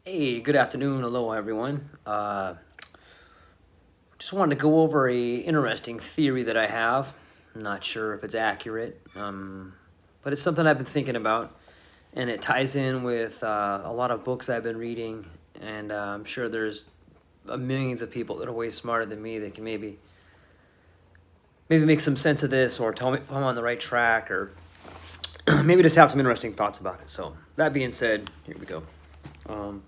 Hey, good afternoon. Hello, everyone. Just wanted to go over a interesting theory that I have. I'm not sure if it's accurate, but it's something I've been thinking about, and it ties in with a lot of books I've been reading, and I'm sure there's millions of people that are way smarter than me that can maybe make some sense of this, or tell me if I'm on the right track, or maybe just have some interesting thoughts about it. So that being said, here we go. Um,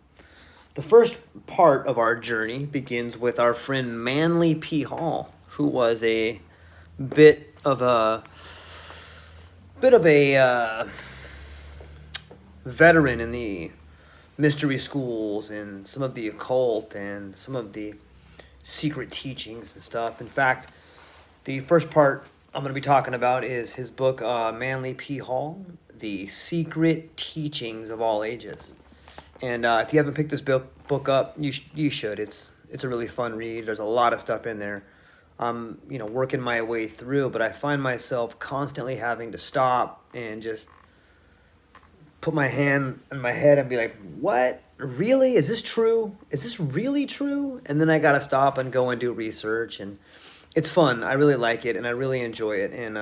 The first part of our journey begins with our friend Manly P. Hall, who was a bit of a bit of a veteran in the mystery schools and some of the occult and some of the secret teachings and stuff. In fact, the first part I'm going to be talking about is his book, Manly P. Hall, The Secret Teachings of All Ages. And if you haven't picked this book up, you should. It's a really fun read. There's a lot of stuff in there. I'm working my way through, but I find myself constantly having to stop and just put my hand on my head and be like, "What? Really? Is this true? Is this really true?" And then I gotta stop and go and do research, and it's fun. I really like it, and I really enjoy it. And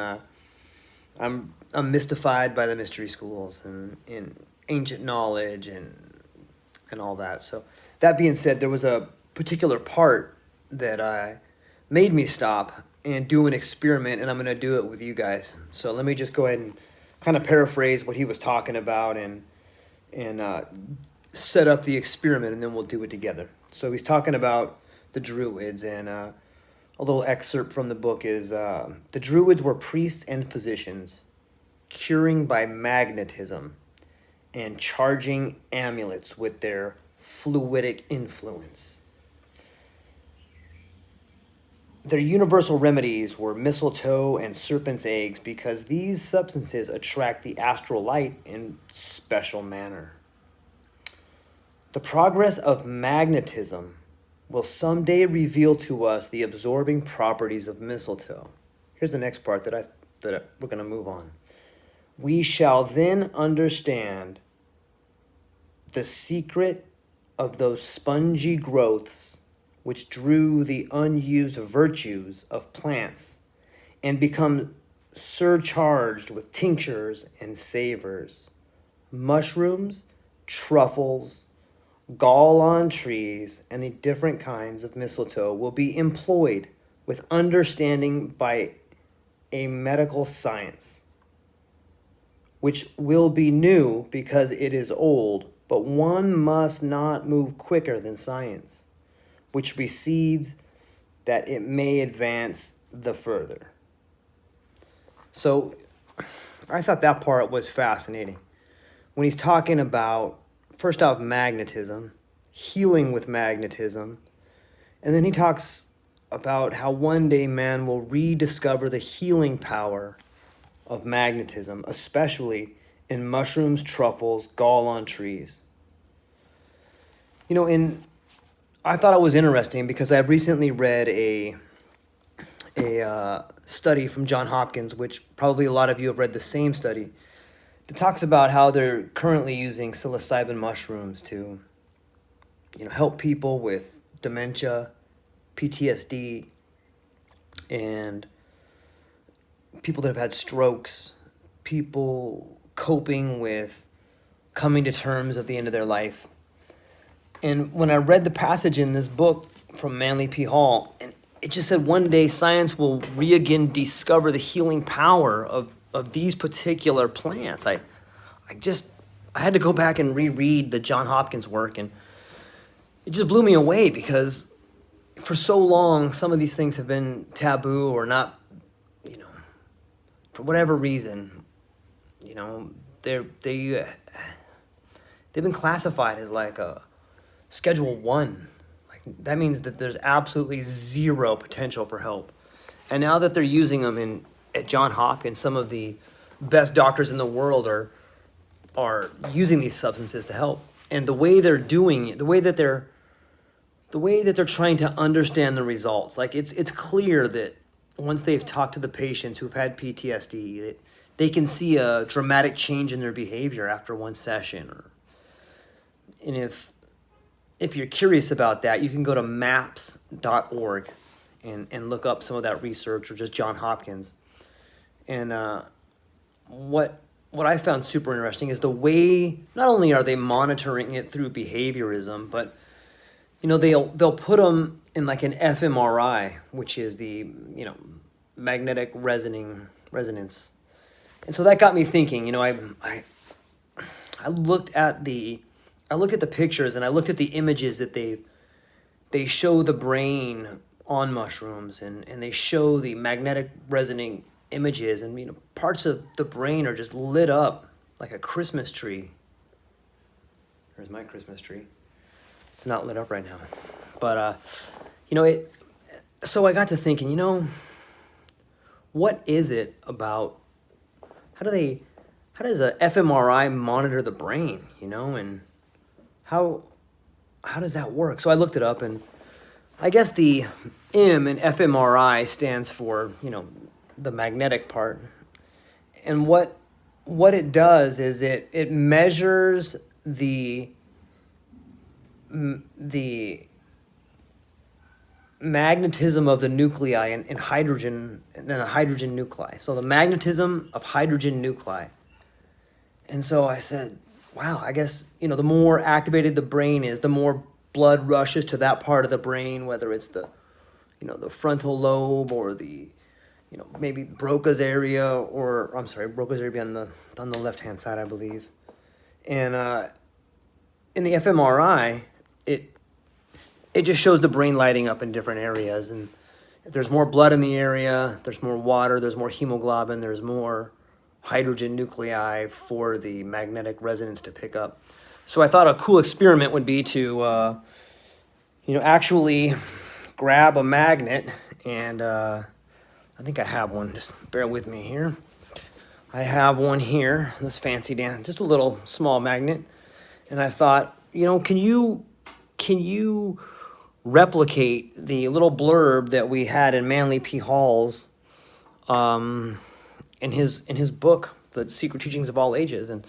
I'm mystified by the mystery schools and ancient knowledge and all that. So that being said, there was a particular part that made me stop and do an experiment, and I'm going to do it with you guys. So let me just go ahead and kind of paraphrase what he was talking about and set up the experiment, and then we'll do it together. So he's talking about the Druids, and a little excerpt from the book is the Druids were priests and physicians, curing by magnetism and charging amulets with their fluidic influence. Their universal remedies were mistletoe and serpent's eggs because these substances attract the astral light in special manner. The progress of magnetism will someday reveal to us the absorbing properties of mistletoe. Here's the next part that we're going to move on. We shall then understand the secret of those spongy growths which drew the unused virtues of plants and become surcharged with tinctures and savors. Mushrooms, truffles, gall on trees, and the different kinds of mistletoe will be employed with understanding by a medical science, which will be new because it is old, but one must not move quicker than science, which precedes that it may advance the further. So I thought that part was fascinating. When he's talking about, first off, magnetism, healing with magnetism, and then he talks about how one day man will rediscover the healing power of magnetism, especially in mushrooms, truffles, gall on trees. I thought it was interesting because I recently read a study from Johns Hopkins, which probably a lot of you have read the same study. It talks about how they're currently using psilocybin mushrooms to, help people with dementia, PTSD, and people that have had strokes, people coping with coming to terms at the end of their life. And when I read the passage in this book from Manly P. Hall, and it just said one day science will re-again discover the healing power of these particular plants. I had to go back and reread the Johns Hopkins work, and it just blew me away because for so long some of these things have been taboo or not, for whatever reason, they've been classified as like a Schedule 1. Like that means that there's absolutely zero potential for help. And now that they're using them at Johns Hopkins, some of the best doctors in the world are using these substances to help. And the way they're doing it, the way that they're trying to understand the results, like it's clear that once they've talked to the patients who've had PTSD, that they can see a dramatic change in their behavior after one session. And if if you're curious about that, you can go to maps.org and look up some of that research, or just John Hopkins. And what I found super interesting is the way, not only are they monitoring it through behaviorism, but they'll put them in like an fMRI, which is the magnetic resonance. And so that got me thinking. I looked at the pictures, and I looked at the images that they show the brain on mushrooms, and they show the magnetic resonating images, and parts of the brain are just lit up like a Christmas tree. There's my Christmas tree. It's not lit up right now, but so I got to thinking, what is it about? How does a fMRI monitor the brain? And how does that work? So I looked it up, and I guess the M in fMRI stands for the magnetic part, and what it does is it measures the magnetism of the nuclei in hydrogen, and then a hydrogen nuclei. So the magnetism of hydrogen nuclei. And so I said, wow, I guess, the more activated the brain is, the more blood rushes to that part of the brain, whether it's the frontal lobe, or the, maybe Broca's area, or I'm sorry, Broca's area on the left-hand side, I believe. And in the fMRI, it just shows the brain lighting up in different areas. And if there's more blood in the area, there's more water, there's more hemoglobin, there's more hydrogen nuclei for the magnetic resonance to pick up. So I thought a cool experiment would be to, actually grab a magnet, and I think I have one. Just bear with me here. I have one here, this fancy dance, just a little small magnet. And I thought, can you replicate the little blurb that we had in Manly P. Hall's in his book, The Secret Teachings of All Ages? And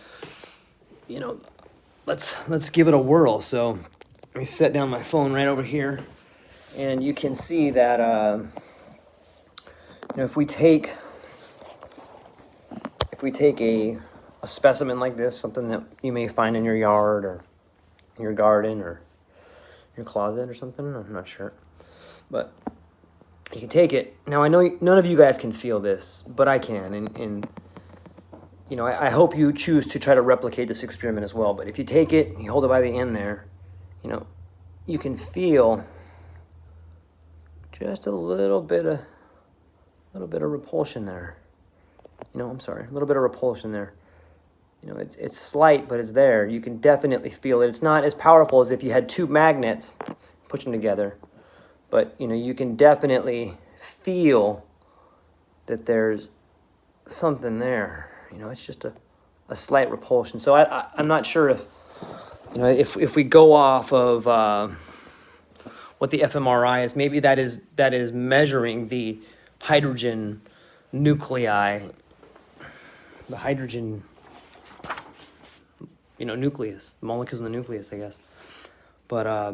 let's give it a whirl. So let me set down my phone right over here, and you can see that if we take a specimen like this, something that you may find in your yard, or in your garden, or your closet or something, I'm not sure, but you can take it. Now I know none of you guys can feel this, but I can, and I hope you choose to try to replicate this experiment as well. But if you take it, you hold it by the end there, you can feel just a little bit of repulsion there. I'm sorry, a little bit of repulsion there. It's slight, but it's there. You can definitely feel it. It's not as powerful as if you had two magnets, push them together. But, you can definitely feel that there's something there. It's just a slight repulsion. So I'm not sure if we go off of what the fMRI is, maybe that is measuring the hydrogen nuclei, the hydrogen nucleus, the molecules in the nucleus, I guess. But I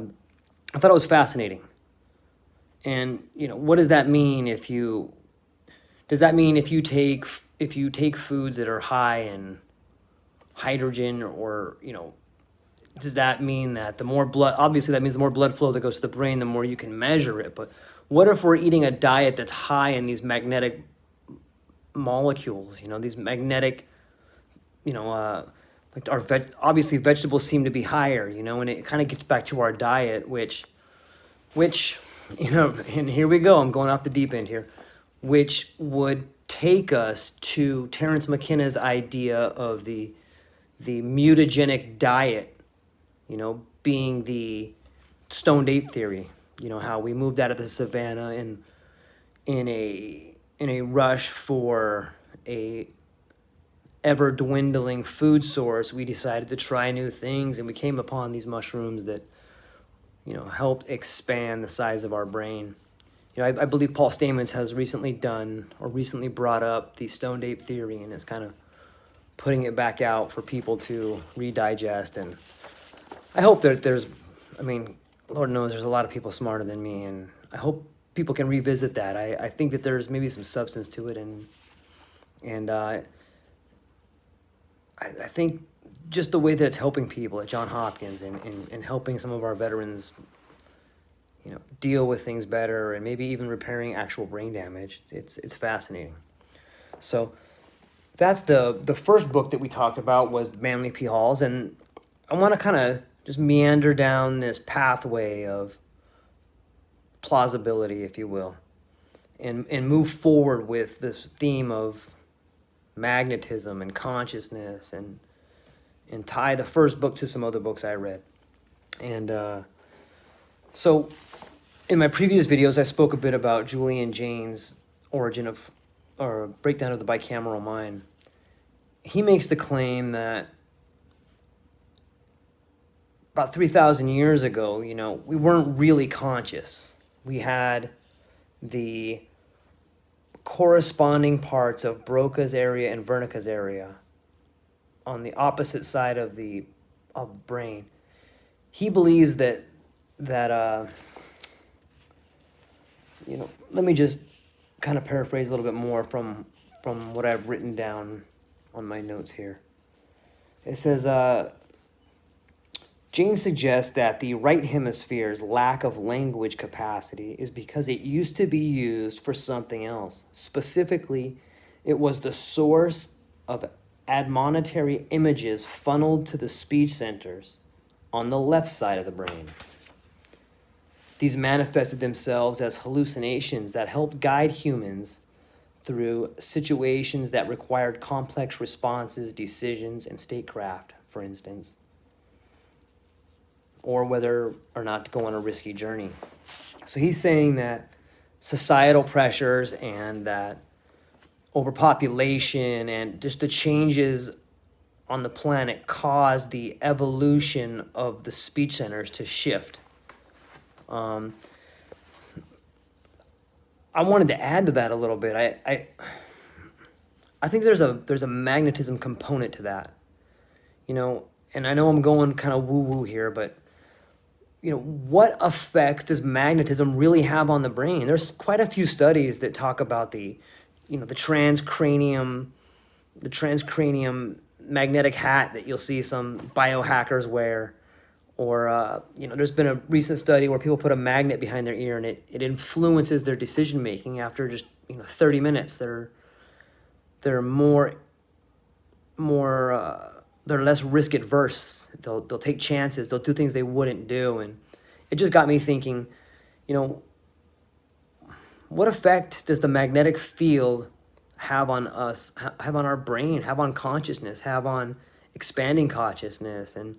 thought it was fascinating. And what does that mean if you take foods that are high in hydrogen, or does that mean that the more blood, obviously that means the more blood flow that goes to the brain, the more you can measure it. But what if we're eating a diet that's high in these magnetic molecules, these magnetic, like obviously vegetables seem to be higher, and it kind of gets back to our diet, which, and here we go, I'm going off the deep end here, which would take us to Terence McKenna's idea of the mutagenic diet, being the stoned ape theory, how we moved out of the savannah in a rush for a ever dwindling food source. We decided to try new things, and we came upon these mushrooms that helped expand the size of our brain. I believe Paul Stamets has recently brought up the stoned ape theory, and is kind of putting it back out for people to redigest. And I hope that there's I mean, Lord knows there's a lot of people smarter than me, and I hope people can revisit that. I think that there's maybe some substance to it, and I think just the way that it's helping people at John Hopkins and helping some of our veterans, deal with things better and maybe even repairing actual brain damage. It's fascinating. So that's the first book that we talked about was Manly P. Hall's, and I want to kind of just meander down this pathway of plausibility, if you will, and move forward with this theme of magnetism and consciousness and tie the first book to some other books I read. And so in my previous videos, I spoke a bit about Julian Jaynes' origin of, or breakdown of the bicameral mind. He makes the claim that about 3,000 years ago, we weren't really conscious. We had the corresponding parts of Broca's area and Wernicke's area on the opposite side of the brain. He believes that let me just kind of paraphrase a little bit more from what I've written down on my notes here. It says, Jaynes suggests that the right hemisphere's lack of language capacity is because it used to be used for something else. Specifically, it was the source of admonitory images funneled to the speech centers on the left side of the brain. These manifested themselves as hallucinations that helped guide humans through situations that required complex responses, decisions, and statecraft, for instance, or whether or not to go on a risky journey. So he's saying that societal pressures and that overpopulation and just the changes on the planet caused the evolution of the speech centers to shift. I wanted to add to that a little bit. I think there's a magnetism component to that, and I know I'm going kind of woo-woo here, but what effects does magnetism really have on the brain? There's quite a few studies that talk about the transcranium magnetic hat that you'll see some biohackers wear, or there's been a recent study where people put a magnet behind their ear and it influences their decision making after just 30 minutes. They're more they're less risk adverse. They'll take chances. They'll do things they wouldn't do, and it just got me thinking. What effect does the magnetic field have on us? Have on our brain? Have on consciousness? Have on expanding consciousness? And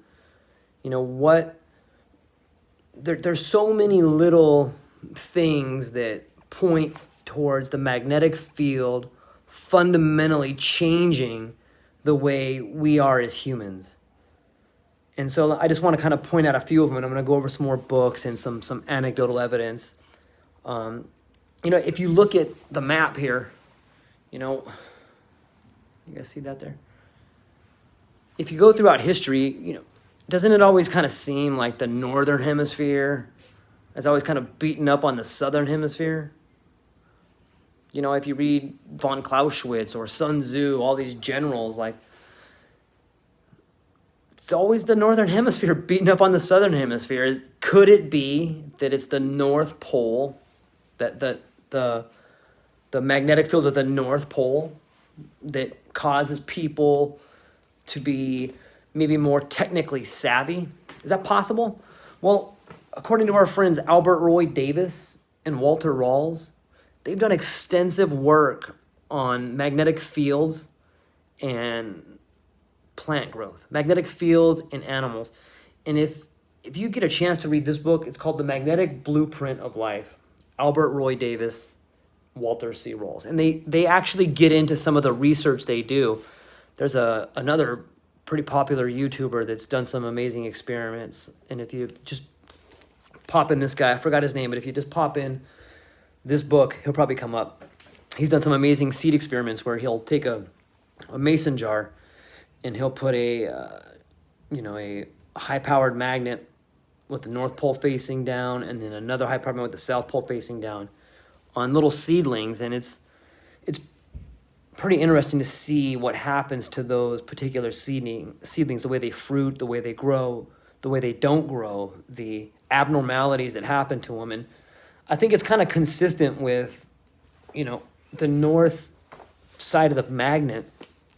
there's so many little things that point towards the magnetic field fundamentally changing the way we are as humans. And so I just want to kind of point out a few of them, and I'm going to go over some more books and some anecdotal evidence. If you look at the map here, you guys see that there? If you go throughout history, doesn't it always kind of seem like the northern hemisphere is always kind of beaten up on the southern hemisphere? If you read von Clausewitz or Sun Tzu, all these generals, it's always the northern hemisphere beating up on the southern hemisphere. Could it be that it's the North Pole, that the magnetic field of the North Pole that causes people to be maybe more technically savvy? Is that possible? Well, according to our friends Albert Roy Davis and Walter Rawls, they've done extensive work on magnetic fields and plant growth, magnetic fields in animals. And if you get a chance to read this book, it's called The Magnetic Blueprint of Life, Albert Roy Davis, Walter C. Rawls. And they actually get into some of the research they do. There's another pretty popular YouTuber that's done some amazing experiments. And if you just pop in this guy, I forgot his name, but if you just pop in this book, he'll probably come up. He's done some amazing seed experiments where he'll take a mason jar and he'll put a high-powered magnet with the North Pole facing down, and then another hyperborean with the South Pole facing down on little seedlings, and it's pretty interesting to see what happens to those particular seedlings, the way they fruit, the way they grow, the way they don't grow, the abnormalities that happen to them. And I think it's kind of consistent with, the north side of the magnet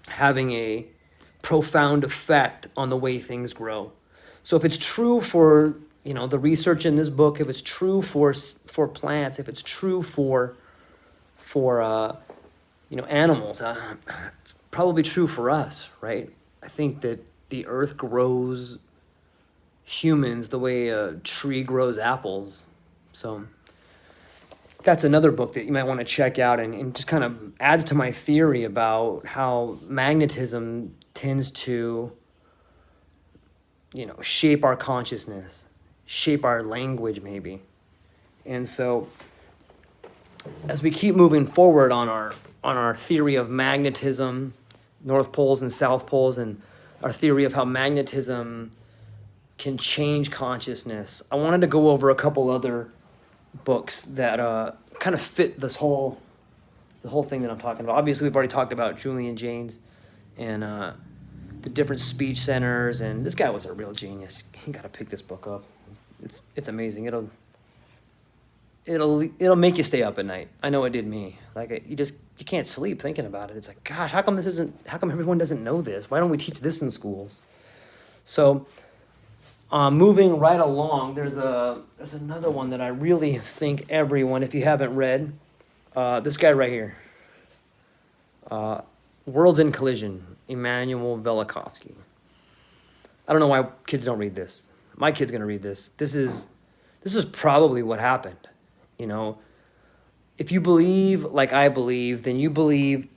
having a profound effect on the way things grow. So if it's true for, the research in this book, if it's true for plants, if it's true for animals, it's probably true for us, right? I think that the earth grows humans the way a tree grows apples. So that's another book that you might want to check out, and just kind of adds to my theory about how magnetism tends to, shape our consciousness, shape our language maybe. And so as we keep moving forward on our theory of magnetism, North Poles and South Poles, and our theory of how magnetism can change consciousness, I wanted to go over a couple other books that kind of fit the whole thing that I'm talking about. Obviously, we've already talked about Julian Jaynes and the different speech centers, and this guy was a real genius. You got to pick this book up. It's amazing. It'll make you stay up at night. I know it did me. Like you can't sleep thinking about it. It's like, gosh, how come everyone doesn't know this? Why don't we teach this in schools? So, moving right along, there's another one that I really think everyone, if you haven't read, this guy right here, Worlds in Collision, Immanuel Velikovsky. I don't know why kids don't read this. My kid's gonna read this. This is probably what happened. If you believe like I believe, then you believe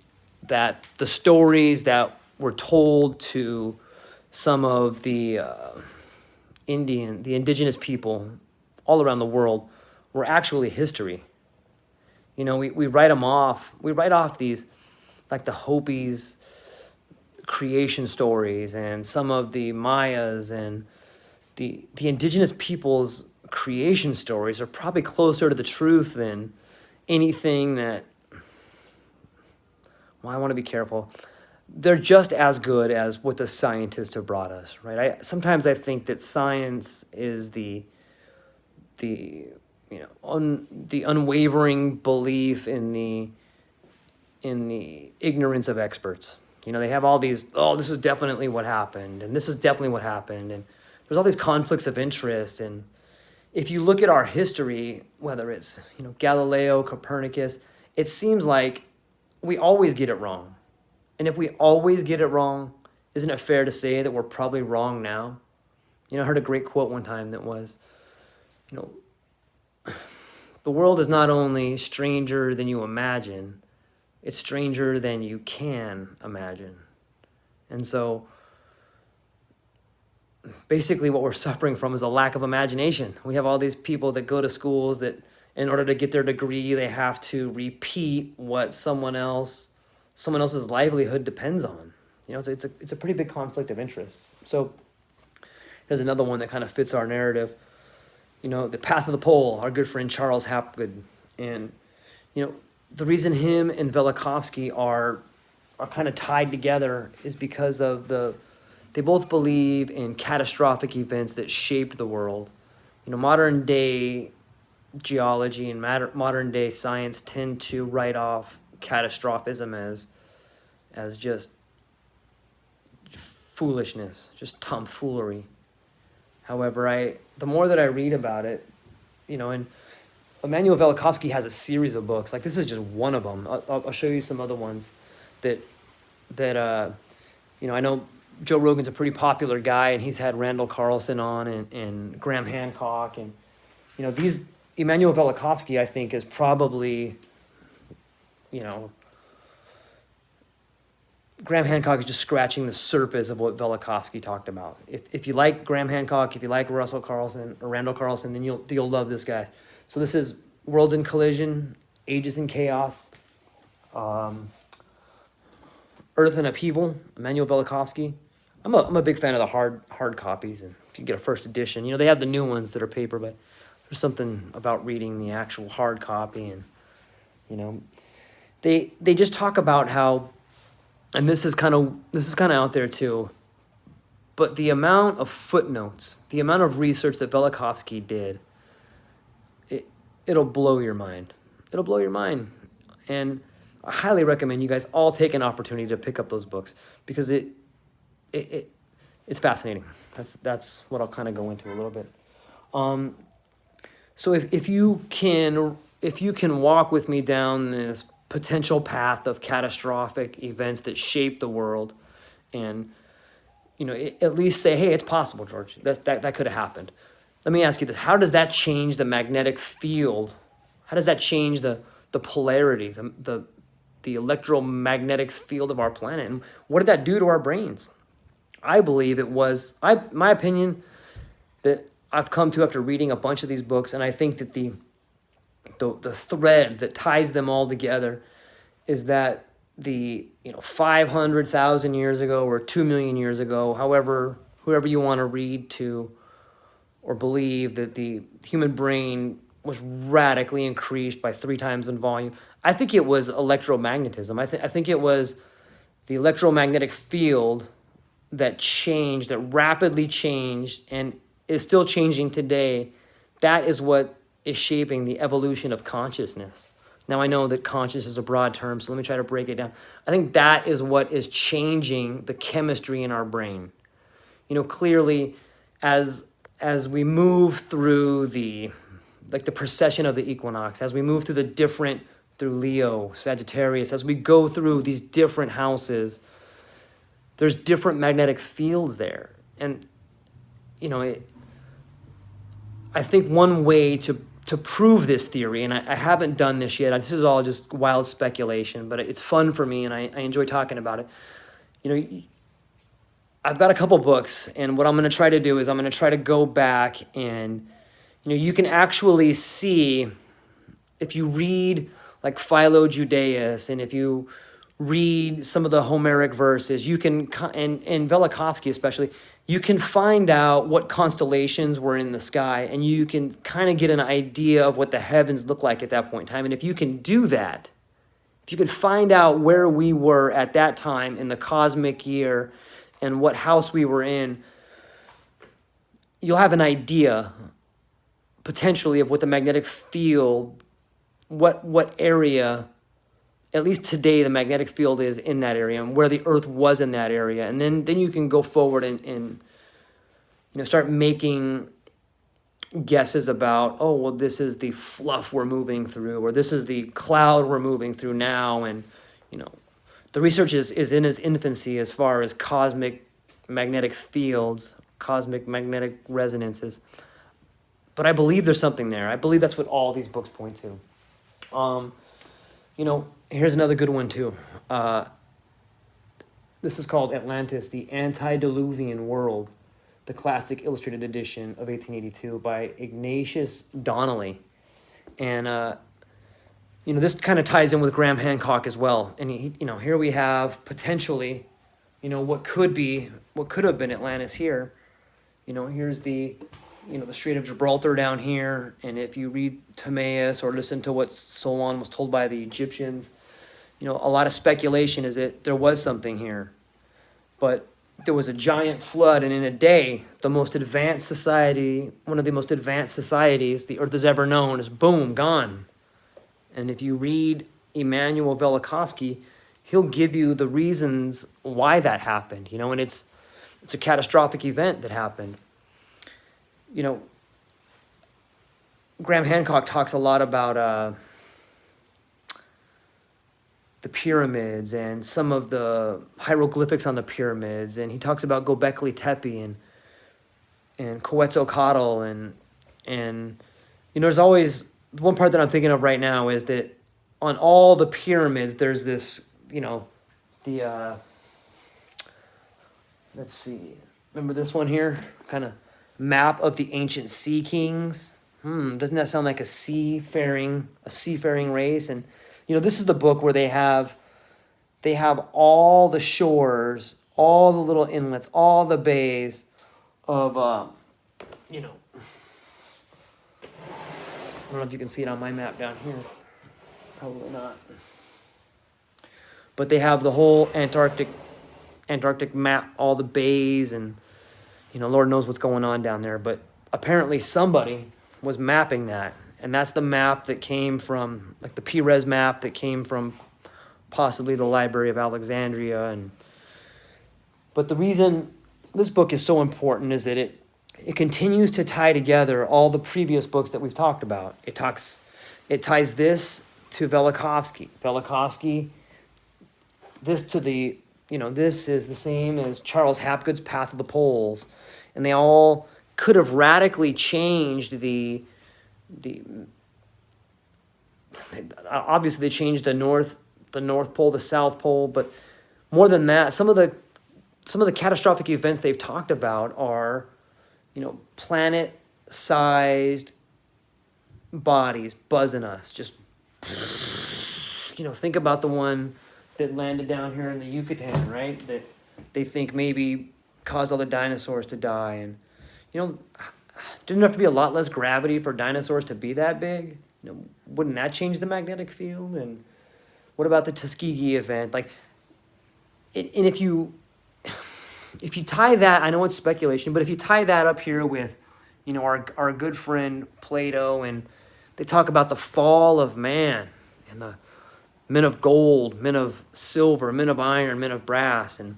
that the stories that were told to some of the indigenous people all around the world were actually history. We write them off. We write off these, like the Hopis creation stories and some of the Mayas and the indigenous people's creation stories are probably closer to the truth than anything that, well, I want to be careful. They're just as good as what the scientists have brought us, right? Sometimes I think that science is the unwavering belief in the ignorance of experts. They have all these, this is definitely what happened, and this is definitely what happened, and there's all these conflicts of interest. And if you look at our history, whether it's Galileo, Copernicus, it seems like we always get it wrong. And if we always get it wrong, isn't it fair to say that we're probably wrong now? I heard a great quote one time that was, the world is not only stranger than you imagine, it's stranger than you can imagine. And so basically what we're suffering from is a lack of imagination. We have all these people that go to schools that in order to get their degree, they have to repeat what someone else's livelihood depends on. It's a pretty big conflict of interest. So there's another one that kind of fits our narrative. The Path of the Pole, our good friend Charles Hapgood. And, the reason him and Velikovsky are kind of tied together is because of they both believe in catastrophic events that shaped the world. Modern day geology and modern day science tend to write off catastrophism as just foolishness, just tomfoolery. However, the more that I read about it, and Immanuel Velikovsky has a series of books. Like this is just one of them. I'll show you some other ones that I know Joe Rogan's a pretty popular guy, and he's had Randall Carlson on and Graham Hancock, and these Immanuel Velikovsky I think is probably Graham Hancock is just scratching the surface of what Velikovsky talked about. If you like Graham Hancock, if you like Russell Carlson or Randall Carlson, then you'll love this guy. So this is Worlds in Collision, Ages in Chaos, Earth in Upheaval, Immanuel Velikovsky. I'm a big fan of the hard copies, and if you get a first edition. They have the new ones that are paper, but there's something about reading the actual hard copy. And they just talk about how, and this is kind of out there too, but the amount of footnotes, the amount of research that Velikovsky did, it'll blow your mind. It'll blow your mind. And I highly recommend you guys all take an opportunity to pick up those books, because it's fascinating. That's what I'll kind of go into a little bit. So if you can walk with me down this potential path of catastrophic events that shape the world, and at least say, hey, it's possible, George. That could have happened. Let me ask you this: how does that change the magnetic field? How does that change the polarity, the electromagnetic field of our planet? And what did that do to our brains? I believe it was, my opinion, that I've come to after reading a bunch of these books, and I think that the thread that ties them all together is that 500,000 years ago or 2 million years ago, whoever you want to read to or believe, that the human brain was radically increased by 3 times in volume. I think it was electromagnetism. I think it was the electromagnetic field that changed, that rapidly changed, and is still changing today. That is what is shaping the evolution of consciousness. Now, I know that conscious is a broad term, so let me try to break it down. I think that is what is changing the chemistry in our brain. Clearly, as we move through the precession of the equinox, as we move through through Leo, Sagittarius, as we go through these different houses, there's different magnetic fields there. And, I think one way to prove this theory, and I haven't done this yet, this is all just wild speculation, but it's fun for me, and I enjoy talking about it. I've got a couple books, and what I'm going to try to do is I'm going to try to go back, and you can actually see, if you read like Philo Judaeus, and if you read some of the Homeric verses, you can, and Velikovsky especially, you can find out what constellations were in the sky, and you can kind of get an idea of what the heavens look like at that point in time. And if you can do that, if you can find out where we were at that time in the cosmic year and what house we were in, you'll have an idea potentially of what the magnetic field, what area, at least today, the magnetic field is in that area, and where the Earth was in that area. And then you can go forward and start making guesses about, oh, well, this is the fluff we're moving through, or this is the cloud we're moving through now. And, the research is in its infancy as far as cosmic magnetic fields, cosmic magnetic resonances. But I believe there's something there. I believe that's what all these books point to. Here's another good one too. This is called Atlantis, the Antediluvian World, the classic illustrated edition of 1882 by Ignatius Donnelly. And, this kind of ties in with Graham Hancock as well. And, here we have potentially, what could have been Atlantis here. Here's the Strait of Gibraltar down here. And if you read Timaeus or listen to what Solon was told by the Egyptians, a lot of speculation is that there was something here. But there was a giant flood, and in a day, one of the most advanced societies the Earth has ever known is, boom, gone. And if you read Immanuel Velikovsky, he'll give you the reasons why that happened, and it's a catastrophic event that happened. Graham Hancock talks a lot about the pyramids and some of the hieroglyphics on the pyramids, and he talks about Göbekli Tepe and Quetzalcoatl, and there's always one part that I'm thinking of right now is that on all the pyramids there's this let's see, remember this one here, kind of map of the ancient sea kings. Doesn't that sound like a seafaring race? And this is the book where they have all the shores, all the little inlets, all the bays of you know, I don't know if you can see it on my map down here. Probably not. But they have the whole Antarctic map, all the bays, and, you know, Lord knows what's going on down there. But apparently somebody was mapping that. And that's the map that came from, like the Pires map that came from possibly the Library of Alexandria. But the reason this book is so important is that it continues to tie together all the previous books that we've talked about. It ties this to Velikovsky. Velikovsky, this to the, you know, this is the same as Charles Hapgood's Path of the Poles. And they all could have radically changed obviously they changed the North Pole, the South Pole, but more than that, some of the catastrophic events they've talked about are, you know, planet-sized bodies buzzing us. Just, you know, think about the one that landed down here in the Yucatan, right? That they think maybe caused all the dinosaurs to die. And, you know, didn't have to be a lot less gravity for dinosaurs to be that big. You know, wouldn't that change the magnetic field? And what about the Tuskegee event? Like, and if you tie that, I know it's speculation, but if you tie that up here with, you know, our good friend Plato, and they talk about the fall of man and the men of gold, men of silver, men of iron, men of brass. And,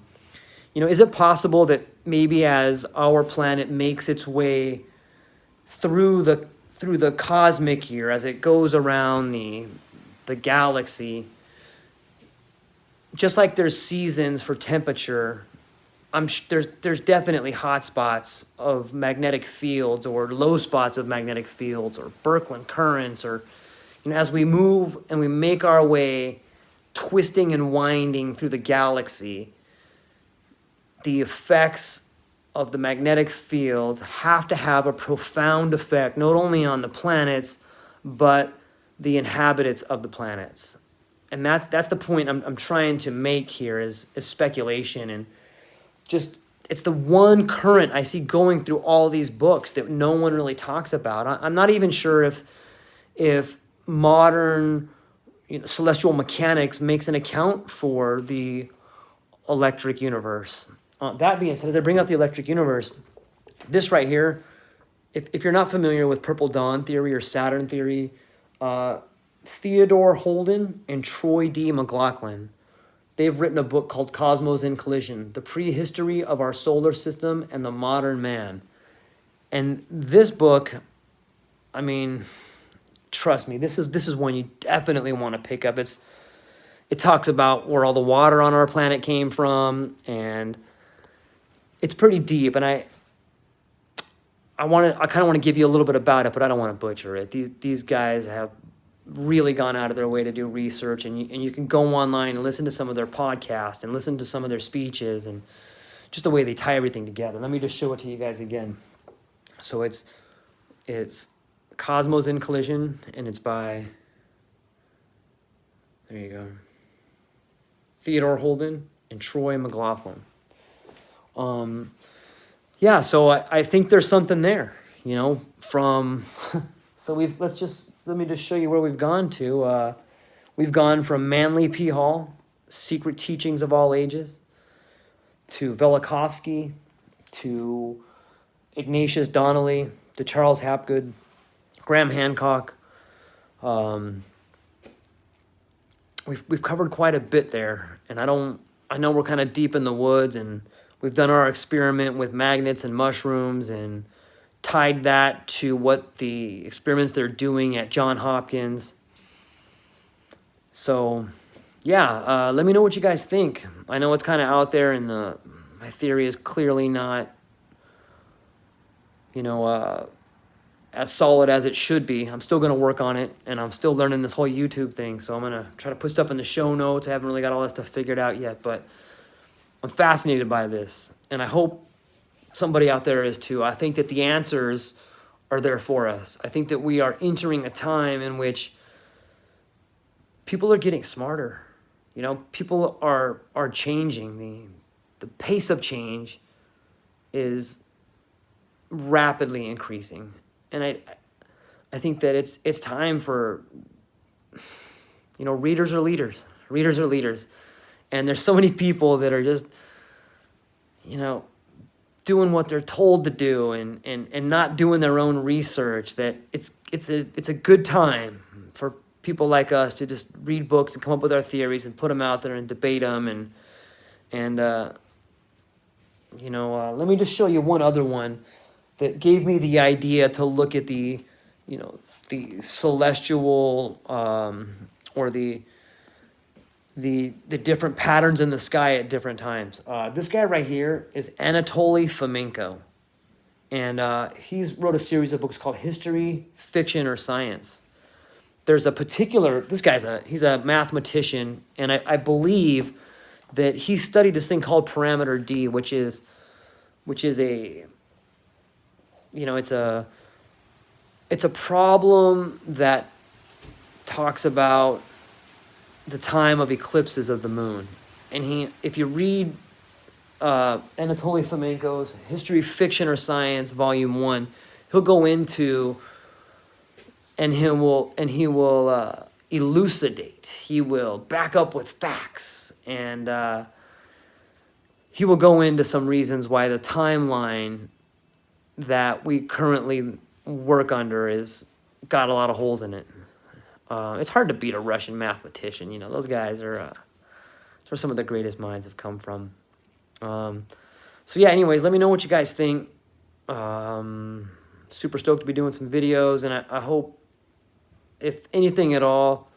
you know, is it possible that maybe as our planet makes its way through the cosmic year, as it goes around the galaxy, just like there's seasons for temperature, there's definitely hot spots of magnetic fields or low spots of magnetic fields or Birkeland currents, or, you know, as we move and we make our way twisting and winding through the galaxy, the effects of the magnetic field have to have a profound effect, not only on the planets, but the inhabitants of the planets. And that's the point I'm trying to make here is speculation. And just, it's the one current I see going through all these books that no one really talks about. I'm not even sure if modern, you know, celestial mechanics makes an account for the electric universe. That being said, as I bring up the electric universe, this right here, if you're not familiar with Purple Dawn theory or Saturn theory, Theodore Holden and Troy D. McLaughlin, they've written a book called Cosmos in Collision, The Prehistory of Our Solar System and the Modern Man. And this book, I mean, trust me, this is one you definitely want to pick up. It talks about where all the water on our planet came from, and it's pretty deep. And I kind of want to give you a little bit about it, but I don't want to butcher it. These guys have really gone out of their way to do research, and you can go online and listen to some of their podcasts and listen to some of their speeches and just the way they tie everything together. Let me just show it to you guys again. So it's Cosmos in Collision, and it's by, there you go, Theodore Holden and Troy McLaughlin. Yeah, so I think there's something there, you know, from, so let me just show you where we've gone to. We've gone from Manly P. Hall, Secret Teachings of All Ages, to Velikovsky, to Ignatius Donnelly, to Charles Hapgood, Graham Hancock. We've covered quite a bit there, and I know we're kind of deep in the woods, and we've done our experiment with magnets and mushrooms and tied that to what the experiments they're doing at Johns Hopkins. So, yeah, let me know what you guys think. I know it's kind of out there, and my theory is clearly not, you know, as solid as it should be. I'm still going to work on it, and I'm still learning this whole YouTube thing, so I'm going to try to put stuff in the show notes. I haven't really got all that stuff figured out yet, but I'm fascinated by this, and I hope somebody out there is too. I think that the answers are there for us. I think that we are entering a time in which people are getting smarter. You know, people are changing. The pace of change is rapidly increasing. And I think that it's time for, readers are leaders. Readers are leaders. And there's so many people that are just, doing what they're told to do and not doing their own research, that it's a good time for people like us to just read books and come up with our theories and put them out there and debate them. And let me just show you one other one that gave me the idea to look at the celestial, or the different patterns in the sky at different times. This guy right here is Anatoly Fomenko. And he's wrote a series of books called History, Fiction, or Science. There's a particular, he's a mathematician, and I believe that he studied this thing called parameter D, which is a, it's a problem that talks about the time of eclipses of the moon. And if you read Anatoly Fomenko's History, Fiction, or Science, Volume 1, he'll go into, and he will elucidate. He will back up with facts, and he will go into some reasons why the timeline that we currently work under is got a lot of holes in it. It's hard to beat a Russian mathematician. Those guys are that's where some of the greatest minds have come from. So yeah, anyways, let me know what you guys think. Super stoked to be doing some videos, and I hope, if anything at all,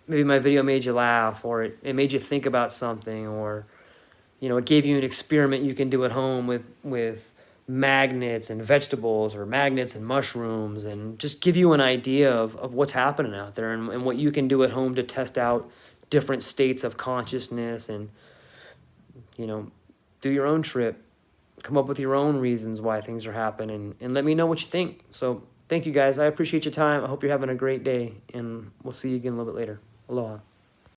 maybe my video made you laugh, or it made you think about something, or it gave you an experiment you can do at home with magnets and vegetables, or magnets and mushrooms, and just give you an idea of what's happening out there, and what you can do at home to test out different states of consciousness, and do your own trip, come up with your own reasons why things are happening, and let me know what you think. So thank you guys. I appreciate your time. I hope you're having a great day, and we'll see you again a little bit later. Aloha.